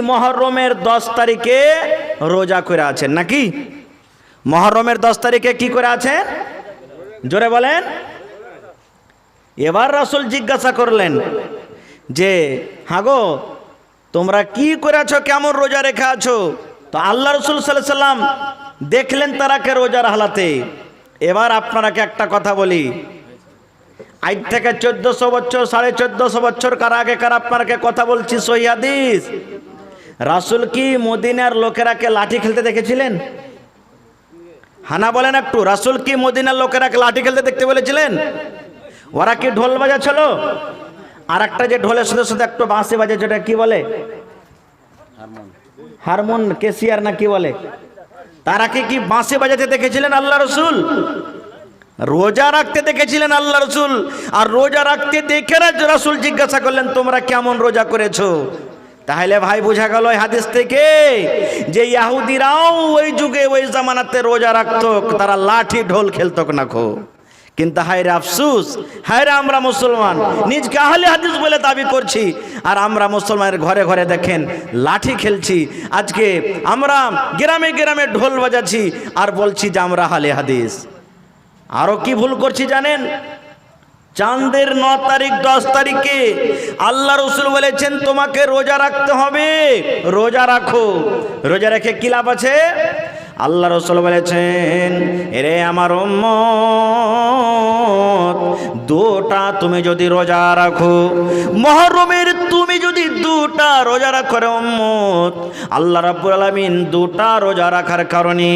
মুহররমের 10 তারিখে রোজা করে আছেন নাকি? মুহররমের 10 তারিখে কি করে আছেন? জোরে বলেন। এবার রাসূল জিজ্ঞাসা করলেন যে হ্যাঁ গো, তোমরা কি করে আছো, কেমন রোজা রেখে আছো? তো আল্লাহ রাসূল সাল্লাল্লাহু আলাইহি সাল্লাম দেখলেন তারাকে রোজার হালাতে। এবার আপনারাকে একটা কথা বলি, আজ থেকে 1400 বছর 1450 বছর কার আগে কার আপনারাকে কথা বলছি, সহিহ হাদিস। রাসূল কি মদিনার লোকেরাকে লাঠি খেলতে দেখেছিলেন? হানা বলেন একটু, রাসূল কি মদিনার লোকেরাকে লাঠি খেলতে দেখতে বলেছিলেন? ওরা কি ঢোল বাজাচ্ছিল? আর একটা যে ঢোলের সাথে সাথে একটু বাঁশি বাজে, যেটা কি বলে? হারমোন কেসিয়ার না কি বলে? তারা কি বাঁশি বাজাতে দেখেছিলেন আল্লাহ রাসূল? রোজা রাখতে দেখেছিলেন আল্লাহ রাসূল। আর রোজা রাখতে দেখে রাসূল জিজ্ঞাসা করলেন তোমরা কেমন রোজা করেছো? তাহলে ভাই বোঝা গেল এই হাদিস থেকে যে ইহুদিরাও ওই যুগে ওই জামানাতে রোজা রাখতো, তারা লাঠি ঢোল খেলতো না খো। কিন্তু হায়রে আফসোস, হায়রে আমরা মুসলমান নিজকে আহলে হাদিস বলে দাবি করছি, আর আমরা মুসলমানের ঘরে ঘরে দেখেন লাঠি খেলছি। আজকে আমরা গ্রামে গ্রামে ঢোল বাজাচ্ছি আর বলছি যে আমরা আহলে হাদিস। আরো কি ভুল করছি জানেন? চাঁদের 9 তারিখ 10 তারিখে আল্লাহ রাসূল বলেছেন তোমাকে রোজা রাখতে হবে, রোজা রাখো। রোজা রেখে কি লাভ আছে? আল্লাহ রাসূল বলেছেন এরে আমার উম্মত, দুটা তুমি যদি রোজা রাখো, মুহররমের তুমি যদি দুটা রোজা রাখো রে উম্মত, আল্লাহ রাব্বুল আলামিন দুটা রোজা রাখার কারণে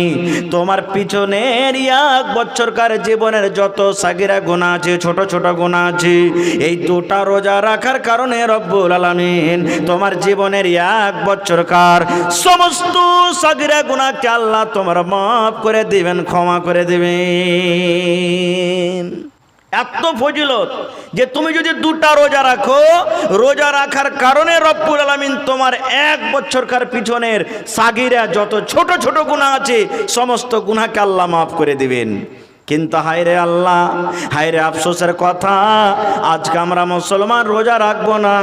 তোমার পিছনের 1 বছরকার জীবনের যত সাগিরা গুনাহ আছে, ছোট ছোট গুনাহ আছে, এই দুটা রোজা রাখার কারণে রব্বুল আলামিন তোমার জীবনের 1 বছরকার সমস্ত সাগিরা গুনাহকে আল্লাহ তোমার মাফ করে দিবেন, ক্ষমা করে দিবেন। এত ফজিলত যে তুমি যদি দুটা রোজা রাখো, রোজা রাখার কারণে রব্বুল আলামিন তোমার 1 বছরকার পিছনের সাগিরা যত ছোট ছোট গুনাহ আছে সমস্ত গুনাহকে আল্লাহ মাফ করে দিবেন। কিন্তু হায়রে আল্লাহ, হায়রে আফসোসের কথা, আজকে আমরা মুসলমান রোজা রাখবো না।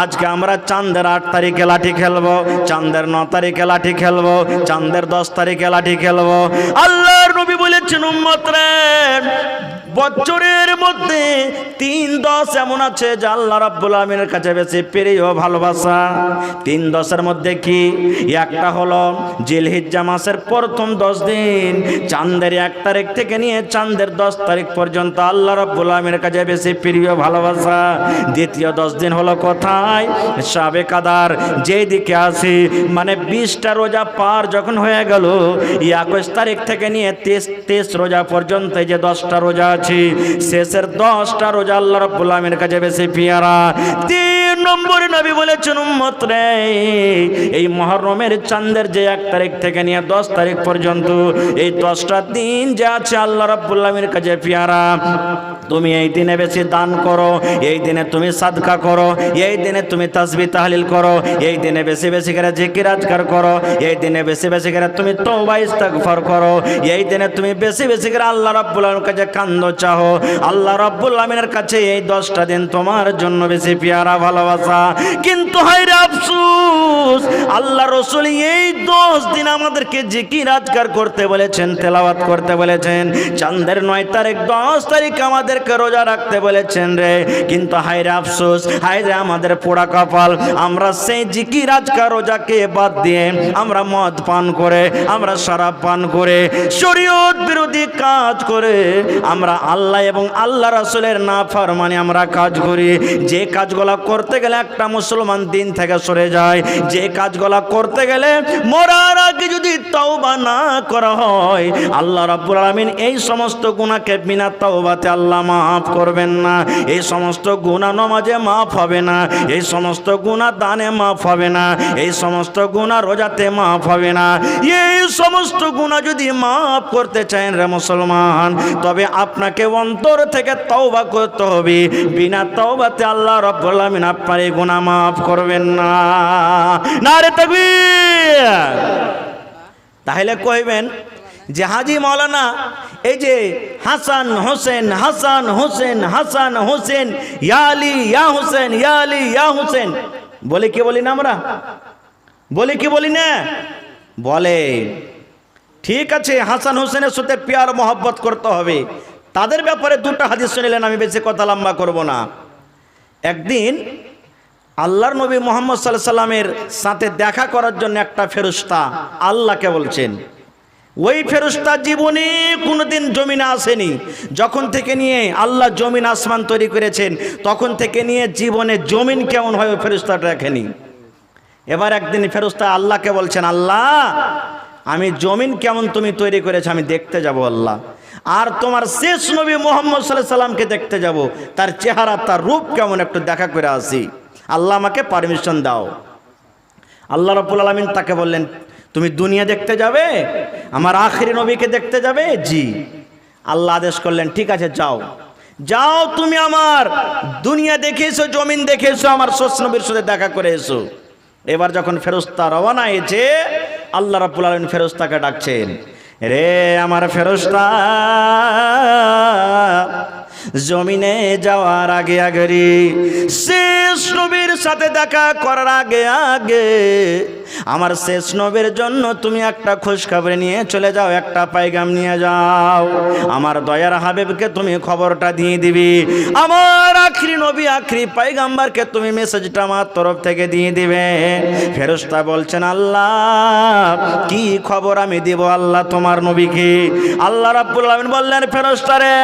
আজকে আমরা চাঁদের 8 তারিখে লাঠি খেলবো, চাঁদের 9 তারিখে লাঠি খেলবো, চাঁদের 10 তারিখে লাঠি খেলবো। আল্লাহর নবী বলেছেন উম্মত রে, বছরের মধ্যে 3-10 এমন আছে যা আল্লাহ রাব্বুল আলামিনের কাছে বেশি প্রিয়, ভালোবাসা। 3-10-এর মধ্যে কি? একটা হলো জিলহিজ্জা মাসের প্রথম 10 দিন, চাঁদের 1 তারিখ থেকে নিয়ে চাঁদের 10 তারিখ পর্যন্ত আল্লাহ রাব্বুল আলামিনের কাছে বেশি প্রিয়, ভালোবাসা। দ্বিতীয় 10 দিন হলো কোথায়? শাবে কাদার, যেই দিকে আসি, মানে 20টা রোজা পার যখন হয়ে গেল, 21 তারিখ থেকে নিয়ে 23 রোজা পর্যন্ত এই যে 10টা রোজা শেষের 10টা রোজা আল্লাহ রাব্বুল আলামিনের কাছে বেশি পিয়ারা। 3 নম্বরে নবী বলেছেন উম্মত রে, এই মুহররমের চাঁদের যে 1 তারিখ থেকে নিয়ে 10 তারিখ পর্যন্ত এই 10টা দিন যে আছে আল্লাহ রাব্বুল আলামিনের কাছে পিয়ারা। তুমি এই দিনে বেশি দান করো, এই দিনে তুমি সাদকা করো, এই দিনে তুমি তাসবিহ তাহলিল করো, এই দিনে বেশি বেশি করে জিকির আজকার করো, এই দিনে বেশি বেশি করে তুমি তওবা ইস্তিগফার করো, এই দিনে তুমি বেশি বেশি করে আল্লাহ রাব্বুল আলামিনের কাছে কান্দ চাও। আল্লাহ রাব্বুল আলামিনের কাছে এই 10টা দিন তোমার জন্য বেশি পিয়ারা, ভালোবাসা। কিন্তু হায়রে আফসোস, আল্লাহ রাসূল এই 10 দিন আমাদেরকে জিকির আজকার করতে বলেছেন, তেলাওয়াত করতে বলেছেন। চাঁদের 9 তারিখ 10 তারিখ আমাদেরকে রোজা রাখতে বলেছেন রে। কিন্তু হায়রে আফসোস, হায়রে আমাদের পোড়া কপাল, আমরা সেই জিকির আজকার রোজাকে বাদ দিয়ে আমরা মদ পান করে, আমরা শরাব পান করে, শরীয়ত বিরোধী কাজ করে আমরা আল্লাহ এবং আল্লাহ রাসূলের নাফরমানি আমরা কাজ করি। যে কাজগুলো করতে গেলে একটা মুসলমান দিন থেকে সরে যায়, যে কাজগুলো করতে গেলে মরার আগে যদি তওবা না করা হয়, আল্লাহ রাব্বুল আলামিন এই সমস্ত গুনাহকে বিনা তওবাতে আল্লাহ মাফ করবেন না। এই সমস্ত গুনাহ নামাজে মাফ হবে না, এই সমস্ত গুনাহ দানে মাফ হবে না, এই সমস্ত গুনাহ রোজাতে মাফ হবে না। এই সমস্ত গুনাহ যদি মাফ করতে চান রে মুসলমান, তবে আপনাকে অন্তর থেকে তওবা করতে হবে। বিনা তওবাতে আল্লাহ রাব্বুল আলামিন আপনার এই গুনাহ মাফ করবেন না। নারে তাকবীর। তাহলে কইবেন যে হাজী মাওলানা এই যে হাসান হোসেন, হাসান হোসেন, হাসান হোসেন, ইয়া আলী ইয়া হোসেন, ইয়া আলী ইয়া হোসেন বলে কি বলি না আমরা? বলি কি বলি না? বলে। ঠিক আছে, হাসান হোসেনের সাথে প্যার মহব্বত করতে হবে। তাদের ব্যাপারে দুটো হাদিস শুনিলেন, আমি বেশি কথা লম্বা করব না। একদিন আল্লাহর নবী মুহাম্মদ সাল্লাল্লাহু আলাইহি সাল্লামের সাথে দেখা করার জন্য একটা ফেরেশতা আল্লাহকে বলছেন। ওই ফেরেশতা জীবনে কোনোদিন জমিনে আসেনি। যখন থেকে নিয়ে আল্লাহ জমিন আসমান তৈরি করেছেন, তখন থেকে নিয়ে জীবনে জমিন কেমন হয় ওই ফেরেশতাটা দেখেনি। এবার একদিন ফেরেশতা আল্লাহকে বলছেন, আল্লাহ আমি জমিন কেমন তুমি তৈরি করেছো আমি দেখতে যাব আল্লাহ, আর তোমার শেষ নবী মুহাম্মদ সাল্লাল্লাহু আলাইহি সাল্লামকে দেখতে যাব, তার চেহারা তার রূপ কেমন একটু দেখা করে আসি, আল্লাহ আমাকে পারমিশন দাও। আল্লাহ রাব্বুল আলামিন তাকে বললেন, তুমি দুনিয়া দেখতে যাবে, আমার আখিরি নবীকে দেখতে যাবে? জি। আল্লাহ আদেশ করলেন, ঠিক আছে যাও, যাও তুমি আমার দুনিয়া দেখে এসো, জমিন দেখে এসো, আমার শেষ নবীর সাথে দেখা করে এসো। এবার যখন ফেরেশতা রওনা হয়েছে, আল্লাহ রাব্বুল আলামিন ফেরেশতাকে ডাকছেন, রে আমার ফেরেশতা, জমিনে যাওয়ার আগে আগে শেষ নবীর সাথে দেখা করার আগে আগে আমার শেষ নবীর জন্য তুমি একটা খোঁজখবর নিয়ে চলে যাও, একটা পায়গাম নিয়ে যাও, আমার দয়ার হাবিবকে তুমি খবরটা দিয়ে দিবি, আমার আখরি নবী আখরি পায়গাম্বারকে তুমি মেসেজটা আমার তরফ থেকে দিয়ে দিবে। ফেরেশতা বলছেন, আল্লাহ কি খবর আমি দিব আল্লাহ তোমার নবীকে? আল্লাহ রাব্বুল আলামিন বললেন, ফেরেশতা রে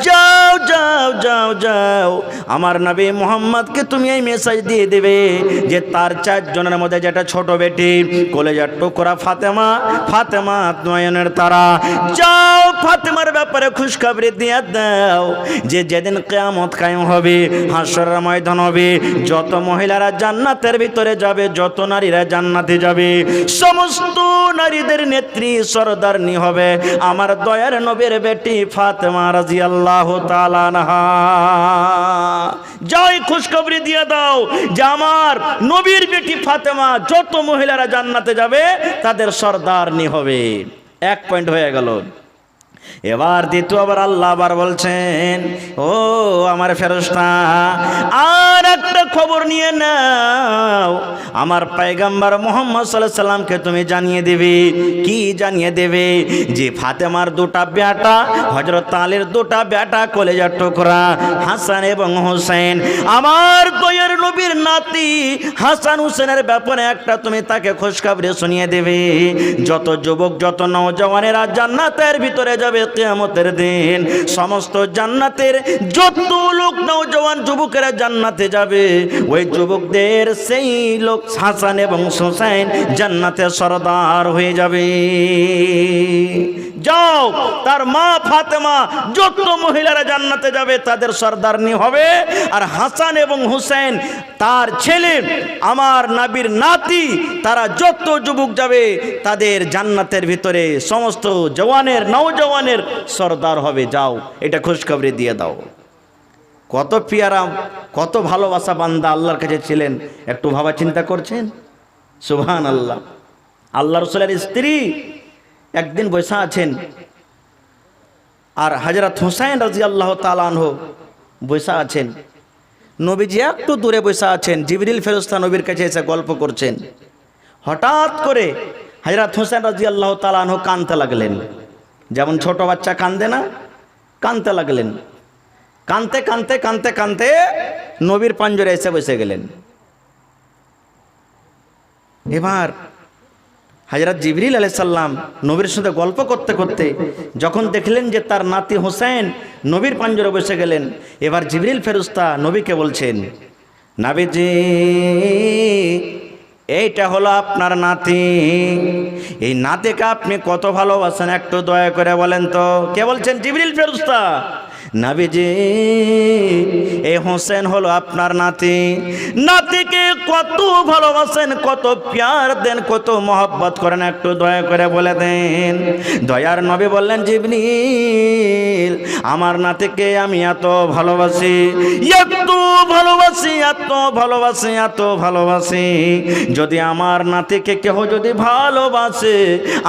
যাও যাও যাও যাও, আমার নবী মুহাম্মদকে তুমি এই মেসেজ দিয়ে দিবে যে তার 4 জনের মধ্যে যেটা ছোট বেটি কলেজার টুকরা ফাতেমা, ফাতেমা নয়নের তারা, যাও ফাতেমার ব্যাপারে খুশখবরি দিয়ে দাও যে যেদিন কিয়ামত কায়েম হবে, হাসরের ময়দান হবে, যত মহিলারা জান্নাতের ভিতরে যাবে, যত নারীরা জান্নাতে যাবে, সমস্ত নারীদের নেত্রী সরদারনি হবে আমার দয়ার নবীর বেটি ফাতেমা রাদিয়াল্লাহু তাআলা আনহা। যাও খুশখবরি দিয়ে দাও যে আমার নবীর বেটি ফাতেমা যত মহিলারা জান্নাতে যাবে তাদের সরদারনি হবে। 1 পয়েন্ট হয়ে গেল। এবার দ্বিতীয়বার আল্লাহ আবার বলছেন, ও আমার ফেরেশতা আর একটা খবর নিয়ে নাও, আমার পয়গম্বর মুহাম্মদ সাল্লাল্লাহু আলাইহি সাল্লামকে তুমি জানিয়ে দেবে। কি জানিয়ে দেবে? যে ফাতেমার 2টা বেটা, হযরত আলীর 2টা বেটা কলেজার টুকরা হাসান এবং হোসেন, আমার দয়ার নবীর নাতি হাসান হোসেনের ব্যাপারে একটা তুমি তাকে খুশখবরি শুনিয়ে দেবে। যত যুবক যত নওজওয়ানেরা জান্নাতের ভিতরে যাবে কিয়ামতের দিন, সমস্ত জান্নাতের যত লোক নওজওয়ান যুবকেরা জান্নাতে যাবে, ওই যুবকদের সেই লোক হাসান এবং হোসেন জান্নাতের সরদার হয়ে যাবে। যাও তার মা ফাতেমা যত মহিলারা জান্নাতে যাবে তাদের সরদারনি হবে, আর হাসান এবং হোসেন তার ছেলে আমার নবীর নাতি, তারা যত যুবক যাবে তাদের জান্নাতের ভিতরে সমস্ত জওয়ানের নওজওয়ানের সরদার হবে। যাও এটা খুশখবরি দিয়ে দাও। কত পিয়ারা, কত ভালোবাসা বান্দা আল্লাহর কাছে ছিলেন, একটু ভাবা চিন্তা করছেন? সুবহানাল্লাহ। আল্লাহ রাসূলের স্ত্রী একদিন বসে আছেন, আর হযরত হোসেন রাদিয়াল্লাহু তাআলা আনহু বসে আছেন। নবীজি একটু দূরে বসে আছেন, জিবরিল ফেরেশতা নবীর কাছে এসে গল্প করছেন। হঠাৎ করে হযরত হোসেন রাদিয়াল্লাহু তাআলা আনহু কাঁদতে লাগলেন, যেমন ছোট বাচ্চা কাঁদে না, কাঁদতে লাগলেন। কাঁদতে কাঁদতে কাঁদতে কাঁদতে নবীর পাঞ্জরে এসে বসে গেলেন। এবার হযরত জিবরিল আলাইহিস সালাম নবীর সাথে গল্প করতে করতে যখন দেখলেন যে তার নাতি হোসেন নবীর পাঞ্জরে বসে গেলেন, এবার জিবরিল ফেরেশতা নবীকে বলছেন, নবীজি এইটা হলো আপনার নাতি, এই নাতিকে আপনি কত ভালোবাসেন একটু দয়া করে বলেন তো। কে বলছেন? জিবরিল ফেরেশতা। নবীজি এই হোসেন হলো আপনার নাতি, নাতিকে কত ভালোবাসেন, কত প্যার দেন, কত মহব্বত করেন একটু দয়া করে বলে দেন। দয়ার নবী বললেন, জিবরিল আমার নাতিকে আমি এত ভালোবাসি, এত ভালোবাসি, এত ভালোবাসি, এত ভালোবাসি, যদি আমার নাতিকে কেহ যদি ভালোবাসে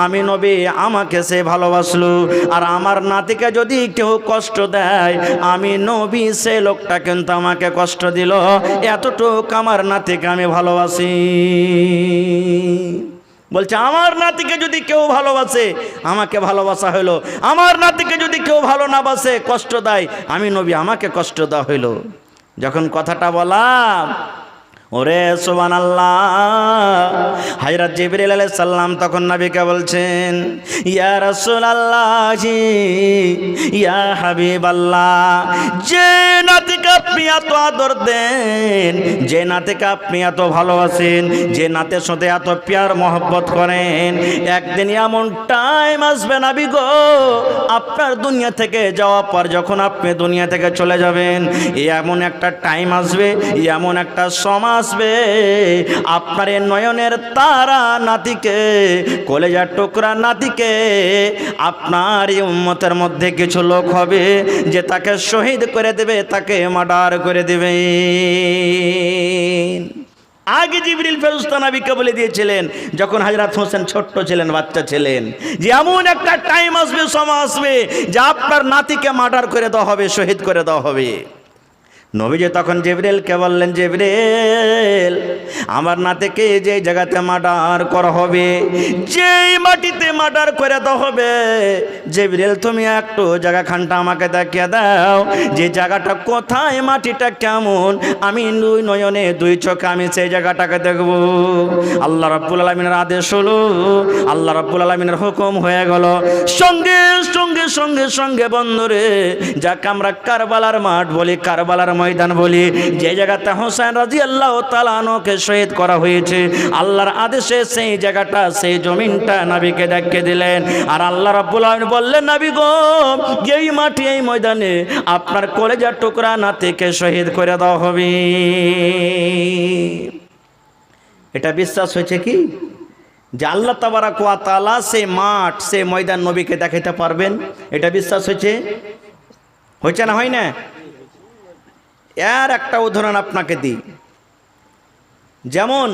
আমি নবী আমাকে সে ভালোবাসলো, আর আমার নাতিকে যদি কেউ কষ্ট দেয় আমি নবী সে লোকটা কিন্তু আমাকে কষ্ট দিল, এতটুকু আমার নাতিকে আমি ভালোবাসি। বলছে আমার নাতিকে যদি কেউ ভালোবাসে আমাকে ভালোবাসা হইলো, আমার নাতিকে যদি কেউ ভালো না বাসে কষ্ট দেয় আমি নবী আমাকে কষ্ট দেওয়া হইলো। যখন কথাটা বললাম, ওরে সুবহানাল্লাহ, হযরত জিবরিল আলাইহিস সালাম তখন নবীকে বলছেন, ইয়া রাসূলুল্লাহ, ইয়া হাবিবাল্লাহ, যে নাতিকে আপনি এত আদর দেন, যে নাতিকে আপনি এত ভালোবাসেন, যে নাতের সাথে এত প্যার মহব্বত করেন, একদিন এমন টাইম আসবে নবী গো, আপনার দুনিয়া থেকে যাওয়ার পর যখন আপনি দুনিয়া থেকে চলে যাবেন, এমন একটা টাইম আসবে, এমন একটা সময় আসবে, আপনার এই নয়নের তারা নাতিকে, কলেজার টুকরা নাতিকে, আপনার এই উম্মতের মধ্যে কিছু লোক হবে যে তাকে শহীদ করে দেবে, তাকে মার্ডার করে দেবে। আগে জিবরিল ফেরেশতা নবীকে বলে দিয়েছিলেন যখন হযরত হোসেন ছোট্ট ছিলেন, বাচ্চা ছিলেন, যে এমন একটা টাইম আসবে, সময় আসবে যে আপনার নাতিকে মার্ডার করে দেওয়া হবে, শহীদ করে দেওয়া হবে। নবীজি তখন জিবরিলকে বললেন, জিবরিল, আমার নাতিকে যে জায়গাতে মার্ডার করা হবে, যেই মাটিতে মার্ডার করে দেওয়া হবে, জিবরিল তুমি একটু জায়গাখানটা আমাকে দেখিয়ে দাও, যে জায়গাটা কোথায়, মাটিটা কেমন, আমি দুই নয়নে দুই চোখে আমি সেই জায়গাটাকে দেখব। আল্লাহ রাব্বুল আলামিনের আদেশ হলো, আল্লাহ রাব্বুল আলামিনের হুকুম হয়ে গেল। সঙ্গে সঙ্গে সঙ্গে সঙ্গে বন্ধুরে, যাকে আমরা কারবালার মাঠ বলি, কারবালার ময়দান বলি, যে জায়গাতে হোসেন রাদিয়াল্লাহু তাআলা আনহুকে শহীদ করা হয়েছে, আল্লাহর আদেশে সেই জায়গাটা, সেই জমিনটা নবীকে দেখিয়ে দিলেন। আর আল্লাহ রাব্বুল আলামিন বললেন, নবী গো, এই মাটি, এই ময়দানে আপনার কলেজার টুকরা নাতিকে শহীদ করে দেওয়া হবে। এটা বিশ্বাস হয়েছে কি যে আল্লাহ তাবারাক ওয়া তাআলা সেই মাঠ, সেই ময়দান নবীকে দেখাইতে পারবেন? এটা বিশ্বাস হয়েছে? হয়েছে না হয় না? এর একটা উদাহরণ আপনাকে দিই। যেমন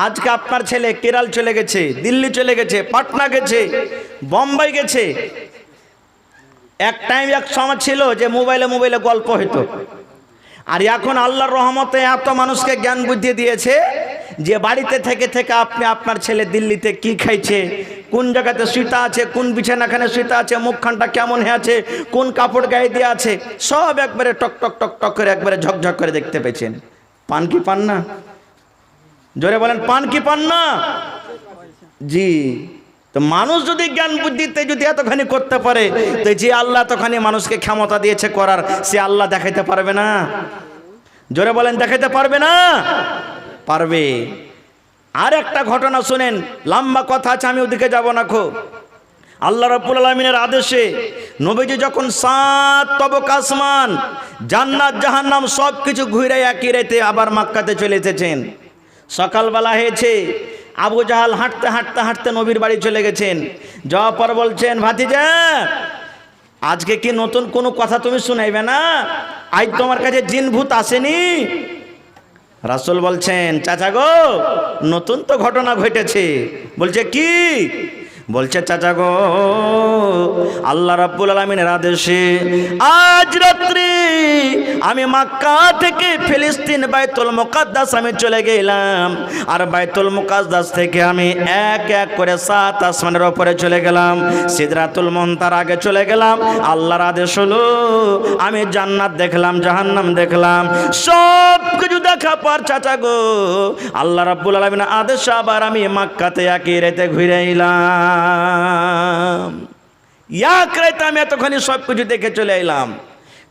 আজকে আপনার ছেলে কেরল চলে গেছে, দিল্লি চলে গেছে, পাটনা গেছে, বোম্বাই গেছে। এক টাইম, এক সময় ছিল যে মোবাইলে গল্প হইতো, আর এখন আল্লাহর রহমতে এত মানুষকে জ্ঞান বুদ্ধি দিয়েছে যে বাড়িতে থেকে থেকে আপনি আপনার ছেলে দিল্লিতে কি খাইছে, কোন জায়গাতে শুইতা আছে, কোন বিছানাখানে শুইতা আছে, মুখখানটা কেমন হয়ে আছে, কোন কাপড় গায়ে দিয়ে আছে, সব একবারে টক টক টক টক করে একবারে ঝকঝক করে দেখতে পেয়েছেন। পান কি পান না? জোরে বলেন, পান কি পান না? জি। তো মানুষ যদি জ্ঞান বুদ্ধিতে যদি এতখানি করতে পারে, তো যে আল্লাহ এতখানি মানুষকে ক্ষমতা দিয়েছে করার, সে আল্লাহ দেখাইতে পারবে না? জোরে বলেন, দেখাইতে পারবে না? পারবে। আর একটা ঘটনা শুনেন, লম্বা কথা আছে, আমি ওদিকে যাব না। আল্লাহ রাব্বুল আলামিনের আদেশে নবীজি যখন 7 তবক আসমান, জান্নাত জাহান্নাম সব কিছু ঘুরে একই রাতে আবার মক্কাতে চলে এসেছেন। সকালবেলা হয়েছে, আবু জাহাল হাঁটতে হাঁটতে হাঁটতে নবীর বাড়ি চলে গেছেন। যাওয়ার পর বলছেন, ভাতিজা, আজকে কি নতুন কোনো কথা তুমি শুনাইবে না? আজ তোমার কাছে জিন ভূত আসেনি? রাসূল বলছেন, চাচা গো, নতুন তো ঘটনা ঘটেছে। বলছে কি? বলছে, চাচা গো, আল্লাহ রাব্বুল আলামিনের আদেশে আজ রাত্রি আমি মক্কা থেকে ফিলিস্তিন বাইতুল মুকাদ্দাস আমি চলে গেলাম, আর বাইতুল মুকাদ্দাস থেকে আমি এক এক করে 7 আসমানের উপরে চলে গেলাম, সিদরাতুল মুনতাহার আগে চলে গেলাম। আল্লাহর আদেশ হলো, আমি জান্নাত দেখলাম, জাহান্নাম দেখলাম, সব কিছু দেখা পর চাচা গো, আল্লাহ রাব্বুল আলামিনের আদেশে আবার আমি মক্কাতে একই রাতে ঘুরে এলাম। এক রাতে আমি এতখানি সব কিছু দেখে চলে এলাম।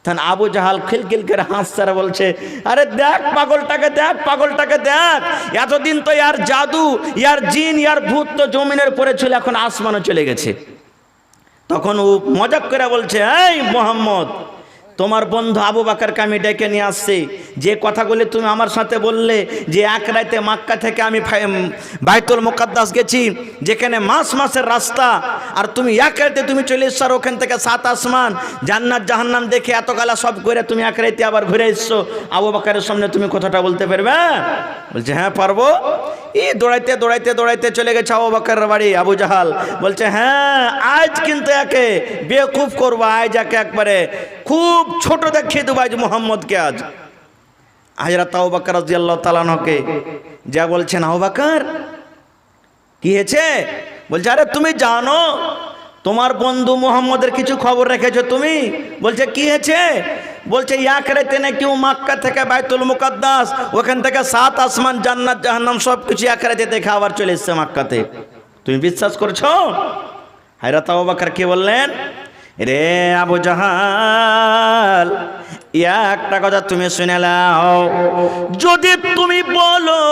তখন আবু জাহাল খিলখিল করে হাসছে আর বলছে, আরে দেখ পাগলটাকে, দেখ পাগলটাকে দেখ, এতদিন তো ইয়ার জাদু, ইয়ার জিন, ইয়ার ভূত তো জমিনের পরে ছিল, এখন আসমানে চলে গেছে। তখন ও মজাক করে বলছে, এই মুহাম্মদ, তোমার বন্ধু আবু বকরকে আমি ডেকে নিয়ে আসছি, যে কথাগুলি তুমি আমার সাথে বললে যে এক রাতে মক্কা থেকে আমি বাইতুল মুকাদ্দাস গেছি, যেখানে মাস মাসের রাস্তা, আর তুমি এক রাতে তুমি চলে এসছো, ওখান থেকে 7 আসমান, জান্নাত জাহান্নাম দেখে এতকালা সব করে তুমি এক রাতে আবার ঘুরে এসছো, আবু বকরের সামনে তুমি কথাটা বলতে পারবে? বলছে, হ্যাঁ পারবো। এই দৌড়াইতে দৌড়াইতে দৌড়াইতে চলে গেছে আবু বকরের বাড়ি। আবু জাহাল বলছে, হ্যাঁ আজ কিন্তু একে বেকুফ করবো, আজ একে একবারে খুব ছোট দেখিয়ে দেবো আজ মুহাম্মদকে। আজ হযরত আবু বকর রাদিয়াল্লাহু তাআলা আনহুকে যা বলছেন, আবু বকর, কি হয়েছে? বলছে আরে তুমি জানো তোমার বন্ধু মুহাম্মদের কিছু খবর রেখেছো তুমি? বলছে কি হয়েছে? বলছে এক রাতে নাকি মক্কা থেকে বাইতুল মুকাদ্দাস, ওখান থেকে 7 আসমান, জান্নাত জাহান্নাম সব কিছু এক রাতে দেখে আবার চলে এসেছে মক্কাতে। তুমি বিশ্বাস করছো? হযরত আবু বকর কি বললেন? রে আবু জাহাল, একটা কথা তুমি শুনে নাও, যদি তুমি বলো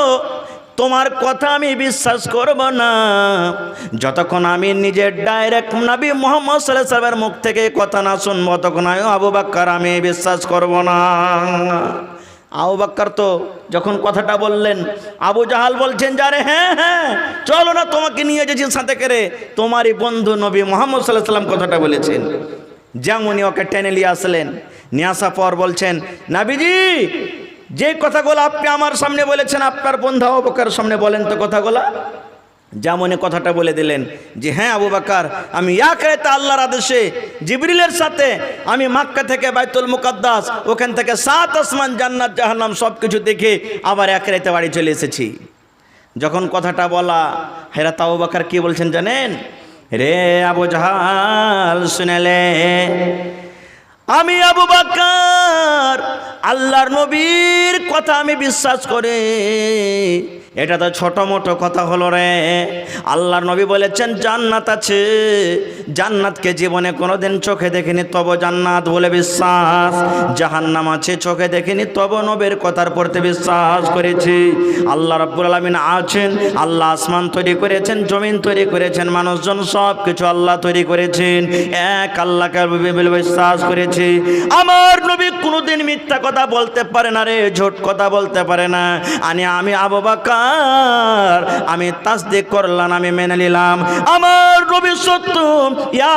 তোমার কথা আমি বিশ্বাস করব না, যতক্ষণ আমি নিজের ডাইরেক্ট নবী মুহাম্মদ সাল্লাল্লাহু আলাইহি ওয়াসাল্লামের মুখ থেকে কথা না শুনবো ততক্ষণ আবু বকর আমি বিশ্বাস করব না। আবু বকর তো যখন কথাটা বললেন, আবু জাহাল বলছেন যারে হ্যাঁ হ্যাঁ চলো না, তোমাকে নিয়ে যাচ্ছি সাথে করে, তোমারই বন্ধু নবী মুহাম্মদ সাল্লাল্লাহু আলাইহি ওয়াসাল্লাম কথাটা বলেছেন। যেমনই ওকে টেনে নিয়ে আসলেন, নিয়ে আসার পর বলছেন নবীজি যে কথাগুলো আপনি আমার সামনে বলেছেন আপনার বন্ধু আবু বকরের সামনে বলেন তো কথাগুলো। যেমনই কথাটা বলে দিলেন যে হ্যাঁ আবু বকর, আমি এক রাতে আল্লাহর আদেশে জিবরিলের সাথে আমি মক্কা থেকে বাইতুল মুকাদ্দাস, ওখান থেকে 7 আসমান, জান্নাত জাহান্নাম সব কিছু দেখে আবার এক রাতে বাড়ি চলে এসেছি। যখন কথাটা বলা, হযরত আবু বকর কি বলছেন জানেন? রে আবু জাহাল শুনেলে, আমি আবু বকর আল্লাহর নবীর কথা আমি বিশ্বাস করি, এটা তো ছোট মোটো কথা হলো রে। আল্লাহর নবী বলেছেন জান্নাত আছে, জান্নাতকে জীবনে কোনোদিন চোখে দেখিনি তবে জান্নাত বলে বিশ্বাস, জাহান্নাম আছে চোখে দেখিনি তবে নবীর কথার পড়তে বিশ্বাস করেছি। আল্লাহ রাব্বুল আলামিন আছেন, আল্লাহ আসমান তৈরি করেছেন, জমিন তৈরি করেছেন, মানুষজন সব কিছু আল্লাহ তৈরি করেছেন, এক আল্লাহকে বিশ্বাস করেছি। আমার নবী কোনোদিন মিথ্যা কথা বলতে পারে না রে, ঝুট কথা বলতে পারে না। আমি আবু বকর আমি তাসদীক করলাম, আমি মেনে নিলাম আমার নবী সত্য।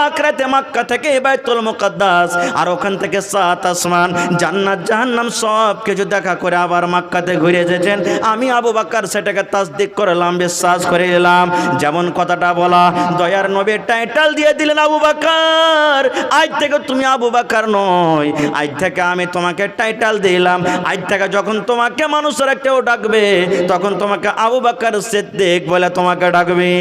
এক রাতে মক্কা থেকে বাইতুল মুকাদ্দাস আর ওখান থেকে 7 আসমান, জান্নাত জাহান্নাম সব কিছু দেখা করে আবার মক্কাতে ঘুরে এসেছেন। আমি আবু বকর সেটাকে তাসদীক করলাম, বিশ্বাস করে এলাম। যেমন কথাটা বলা, দয়ার নবী টাইটেল দিয়ে দিলেন আবু বকর, আজ থেকে তুমি আবু বকর নয়, আজ থেকে আমি তোমাকে টাইটেল দিলাম। আজ থেকে যখন তোমাকে মানুষেরা কেউ ডাকবে তখন তোমাকে আবু বকর সিদ্দিক বলে তোমাকে ডাকবে।